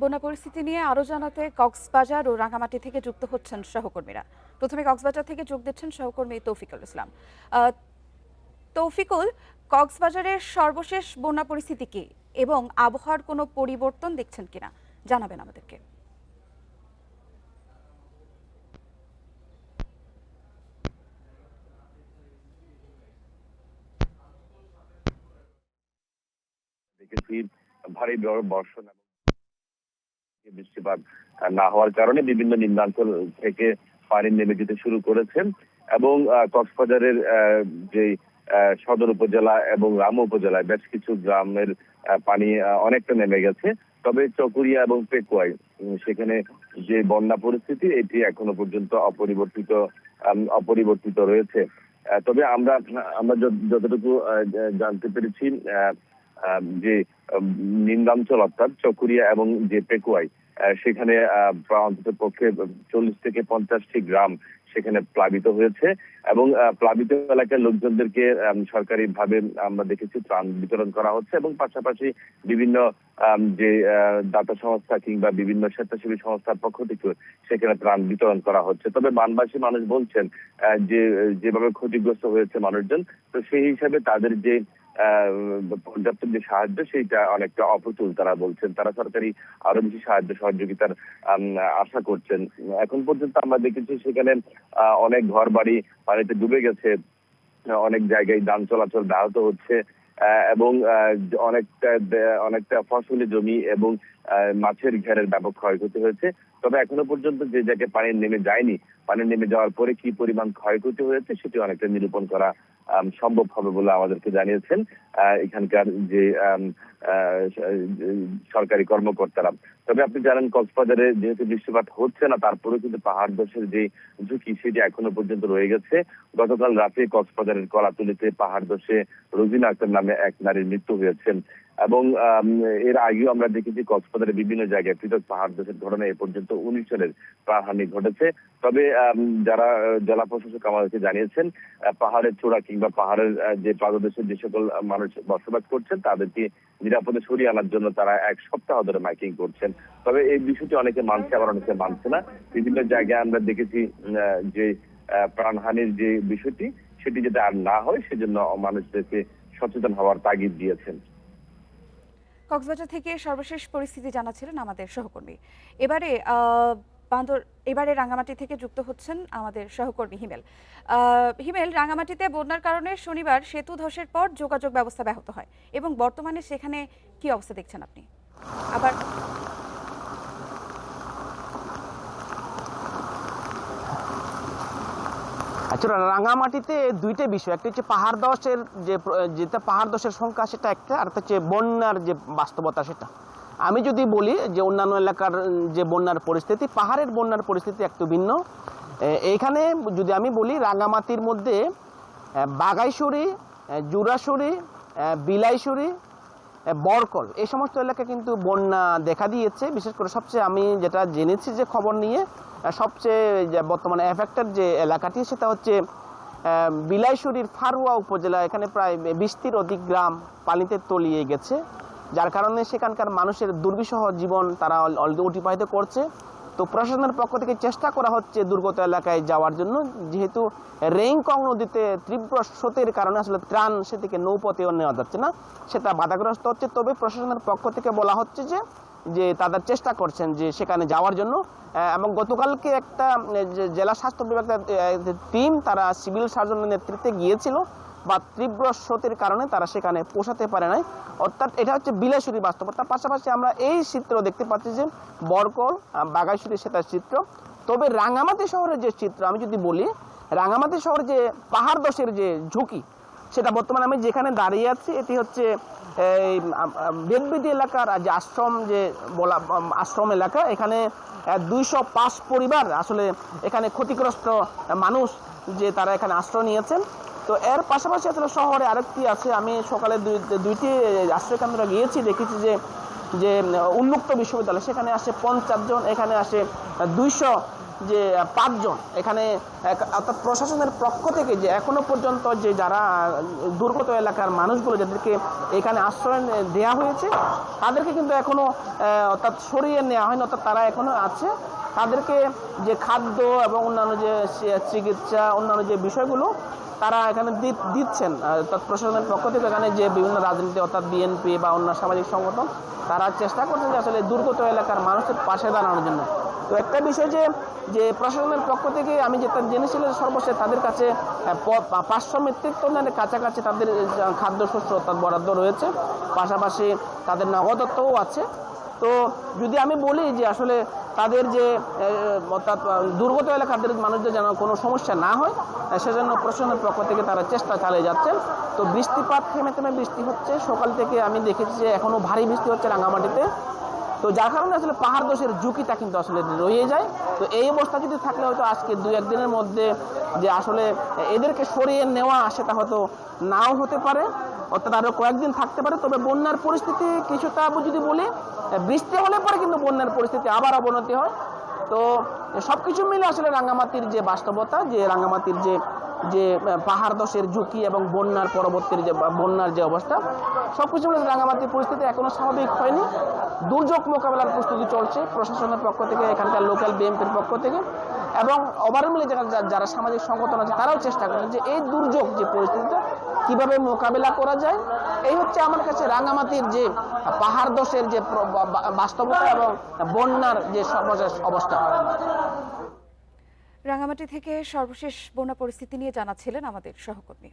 বন্যা পরিস্থিতি নিয়ে আরো জানাতে কক্সবাজার ও রাঙামাটি থেকে যুক্ত হচ্ছেন সহকর্মীরা। প্রথমে কক্সবাজার থেকে যোগ দিচ্ছেন সহকর্মী তৌফিকুল ইসলাম। আহ, তৌফিকুল, কক্সবাজারের সর্বশেষ বন্যা পরিস্থিতি কি এবং আবহাওয়ার কোনো পরিবর্তন দেখছেন কিনা জানাবেন আমাদেরকে। দেখেছি ভারী বর্ষণ এবং বৃষ্টিপাত না হওয়ার কারণে বিভিন্ন নিম্নাঞ্চল থেকে পানি নেমে যেতে শুরু করেছে এবং কক্সবাজারের যে সদর উপজেলা এবং রামু উপজেলায় বেশ কিছু গ্রামের পানি অনেকটা নেমে গেছে। তবে চকুরিয়া এবং পেকুয়ায় সেখানে যে বন্যা পরিস্থিতি এটি এখনো পর্যন্ত অপরিবর্তিত রয়েছে। তবে আমরা আমরা যতটুকু জানতে পেরেছি যে নিম্নাঞ্চল অর্থাৎ চকুরিয়া এবং যে পেকুয়াই সেখানে অন্তত পক্ষে 40 থেকে 50টি গ্রাম সেখানে প্লাবিত হয়েছে এবং প্লাবিত এলাকার লোকজনদেরকে সরকারিভাবে আমরা দেখেছি ত্রাণ বিতরণ করা হচ্ছে এবং পাশাপাশি বিভিন্ন যে দাতা সংস্থা কিংবা বিভিন্ন স্বেচ্ছাসেবী সংস্থার পক্ষ থেকে সেখানে ত্রাণ বিতরণ করা হচ্ছে। তবে বানবাসী মানুষ বলছেন যে যেভাবে ক্ষতিগ্রস্ত হয়েছে মানুষজন, তো সেই হিসাবে তাদের যে পর্যাপ্ত যে সাহায্য সেইটা অনেকটা অপ্রতুল তারা বলছেন। তারা সরকারি আরো বেশি সাহায্য সহযোগিতার আশা করছেন। এখন পর্যন্ত আমরা দেখেছি সেখানে অনেক ঘর বাড়ি পানিতে ডুবে গেছে, অনেক জায়গায় যান চলাচল ব্যাহত হচ্ছে এবং অনেকটা ফসলি জমি এবং মাছের ঘেরের ব্যাপক ক্ষয়ক্ষতি হয়েছে। তবে এখনো পর্যন্ত যে জায়গায় পানি নেমে যায়নি, পানি নেমে যাওয়ার পরে কি পরিমাণ ক্ষয়ক্ষতি হয়েছে সেটি অনেকটা নিরূপণ করা সম্ভব হবে বলে আমাদেরকে জানিয়েছেন এখানকার যে সরকারি কর্মকর্তারা। তবে আপনি জানেন কক্সবাজারে যেহেতু বৃষ্টিপাত হচ্ছে না, তারপরেও কিন্তু পাহাড় ধসের যে ঝুঁকি সেটি এখনো পর্যন্ত রয়ে গেছে। গতকাল রাতে কক্সবাজারের কলাতলিতে পাহাড় ধসে রোজিনা আক্তার নামে এক নারীর মৃত্যু হয়েছে এবং এর আগেও আমরা দেখেছি কক্সবাজারের বিভিন্ন জায়গায় পৃথক পাহাড় ধসের ঘটনায় এ পর্যন্ত 19 জনের প্রাণহানি ঘটেছে। তবে যারা জেলা প্রশাসক আমাদেরকে জানিয়েছেন পাহাড়ের চূড়া কিংবা পাহাড়ের যে পাদদেশে যে সকল মানুষ বসবাস করছেন তাদেরকে নিরাপদে সরিয়ে আনার জন্য তারা এক সপ্তাহ ধরে মাইকিং করছেন। তবে এই বিষয়টি অনেকে মানছে, আবার অনেকে মানছে না। বিভিন্ন জায়গায় আমরা দেখেছি যে প্রাণহানির যে বিষয়টি সেটি যাতে আর না হয় সেজন্য মানুষদেরকে সচেতন হওয়ার তাগিদ দিয়েছেন। কক্সবাজার থেকে সর্বশেষ পরিস্থিতি জানাচ্ছিলেন আমাদের সহকর্মী। এবারে এবারে রাঙামাটি থেকে যুক্ত হচ্ছেন আমাদের সহকর্মী হিমেল। হিমেল, রাঙামাটিতে বন্যার কারণে শনিবার সেতু ধসের পর যোগাযোগ ব্যবস্থা ব্যাহত হয় এবং বর্তমানে সেখানে কি অবস্থা দেখছেন আপনি? আবার আচ্ছা, রাঙামাটিতে দুইটা বিষয়, একটা হচ্ছে পাহাড় ধসের যেটা পাহাড় ধসের সংখ্যা সেটা একটা, আর হচ্ছে বন্যার যে বাস্তবতা সেটা। আমি যদি বলি যে অন্যান্য এলাকার যে বন্যার পরিস্থিতি, পাহাড়ের বন্যার পরিস্থিতি একটু ভিন্ন। এইখানে যদি আমি বলি রাঙামাটির মধ্যে বাগাইছড়ি, জুরাছড়ি, বিলাইছড়ি, বরকল এই সমস্ত এলাকা কিন্তু বন্যা দেখা দিয়েছে। বিশেষ করে সবচেয়ে আমি যেটা জেনেছি যে খবর নিয়ে সবচেয়ে বর্তমানে এফেক্টেড যে এলাকাটি সেটা হচ্ছে বিলাইছড়ির ফারুয়া উপজেলা। এখানে প্রায় 20টির অধিক গ্রাম পানিতে তলিয়ে গেছে, যার কারণে সেখানকার মানুষের দুর্বিষহ জীবন তারা অতিবাহিত করছে। তো প্রশাসনের পক্ষ থেকে চেষ্টা করা হচ্ছে দুর্গত এলাকায় যাওয়ার জন্য, যেহেতু রেইনকং নদীতে তীব্র স্রোতের কারণে আসলে ত্রাণ সেদিকে নৌপথেও নেওয়া যাচ্ছে না, সেটা বাধাগ্রস্ত হচ্ছে। তবে প্রশাসনের পক্ষ থেকে বলা হচ্ছে যে তাদের চেষ্টা করছেন যে সেখানে যাওয়ার জন্য। এবং গতকালকে একটা জেলা স্বাস্থ্য বিভাগের টিম তারা সিভিল সার্জনের নেতৃত্বে গিয়েছিল, বা তীব্র স্রোতের কারণে তারা সেখানে পৌঁছাতে পারে নাই। অর্থাৎ এটা হচ্ছে বিলাইছড়ি বাস্তবতা। পাশাপাশি আমরা এই চিত্র দেখতে পাচ্ছি যে বরকল, বাগাইছড়ি সেটার চিত্র। তবে রাঙামাটি শহরের যে চিত্র আমি যদি বলি, রাঙামাটি শহরের যে পাহাড় ধসের যে ঝুঁকি সেটা বর্তমানে আমি যেখানে দাঁড়িয়ে আছি এটি হচ্ছে এই বেদবিধি এলাকার যে আশ্রম এলাকা। এখানে 205 পরিবার আসলে এখানে ক্ষতিগ্রস্ত মানুষ যে তারা এখানে আশ্রয় নিয়েছেন। তো এর পাশাপাশি আসলে শহরে আরেকটি আছে, আমি সকালে দুইটি আশ্রয় কেন্দ্রে গিয়েছি, দেখেছি যে উন্মুক্ত বিশ্ববিদ্যালয় সেখানে আসে 50 জন, এখানে আসে 200 যে 5 জন এখানে অর্থাৎ প্রশাসনের পক্ষ থেকে যে এখনো পর্যন্ত যে যারা দুর্গত এলাকার মানুষগুলো যাদেরকে এখানে আশ্রয় দেওয়া হয়েছে তাদেরকে কিন্তু এখনো অর্থাৎ সরিয়ে নেওয়া হয়নি, অর্থাৎ তারা এখনো আছে। তাদেরকে যে খাদ্য এবং অন্যান্য যে চিকিৎসা অন্যান্য যে বিষয়গুলো তারা এখানে দিচ্ছেন। অর্থাৎ প্রশাসনের পক্ষ থেকে এখানে যে বিভিন্ন রাজনীতি অর্থাৎ বিএনপি বা অন্য সামাজিক সংগঠন তারা চেষ্টা করছেন যে আসলে দুর্গত এলাকার মানুষের পাশে দাঁড়ানোর জন্য। তো একটা বিষয় যে প্রশাসনের পক্ষ থেকে আমি যেটা জেনেছিলাম সর্বশেষ তাদের কাছে 500 মেট্রিক টনের কাছাকাছি তাদের খাদ্যশস্য অর্থাৎ বরাদ্দ রয়েছে, পাশাপাশি তাদের নগদত্বও আছে। তো যদি আমি বলি যে আসলে তাদের যে অর্থাৎ দুর্গত এলাকাদের মানুষদের যেন কোনো সমস্যা না হয় সেজন্য প্রশাসনের পক্ষ থেকে তারা চেষ্টা চালিয়ে যাচ্ছেন। তো বৃষ্টিপাত থেমে থেমে বৃষ্টি হচ্ছে, সকাল থেকে আমি দেখেছি যে এখনও ভারী বৃষ্টি হচ্ছে রাঙামাটিতে। তো যার কারণে আসলে পাহাড় ধসের ঝুঁকিটা কিন্তু আসলে রয়ে যায়। তো এই অবস্থা যদি থাকলে হয়তো আজকে 2-1 দিনের মধ্যে যে আসলে এদেরকে সরিয়ে নেওয়া সেটা হয়তো নাও হতে পারে, অর্থাৎ আরও কয়েকদিন থাকতে পারে। তবে বন্যার পরিস্থিতি কিছুটা যদি বলি বৃষ্টি হলে পরে কিন্তু বন্যার পরিস্থিতি আবার অবনতি হয়। তো সব কিছু মিলে আসলে রাঙ্গামাটির যে বাস্তবতা, যে রাঙ্গামাটির যে পাহাড় ধসের ঝুঁকি এবং বন্যার পরবর্তী যে বন্যার যে অবস্থা সব কিছু মিলে রাঙ্গামাটির পরিস্থিতি এখনো স্বাভাবিক হয়নি। দুর্যোগ মোকাবেলার প্রস্তুতি চলছে প্রশাসনের পক্ষ থেকে, এখানকার লোকাল বিএনপির পক্ষ থেকে, এবং ওভারঅল মিলে যারা সামাজিক সংগঠন আছে তারাও চেষ্টা করেন যে এই দুর্যোগ যে পরিস্থিতিটা কিভাবে মোকাবেলা করা যায়। এই হচ্ছে আমার কাছে রাঙ্গামাটির যে পাহাড় ধসের যে বাস্তবতা এবং বন্যার যে সর্বশেষ অবস্থা। রাঙামাটি থেকে সর্বশেষ বন্যা পরিস্থিতি নিয়ে জানাচ্ছিলেন আমাদের সহকর্মী।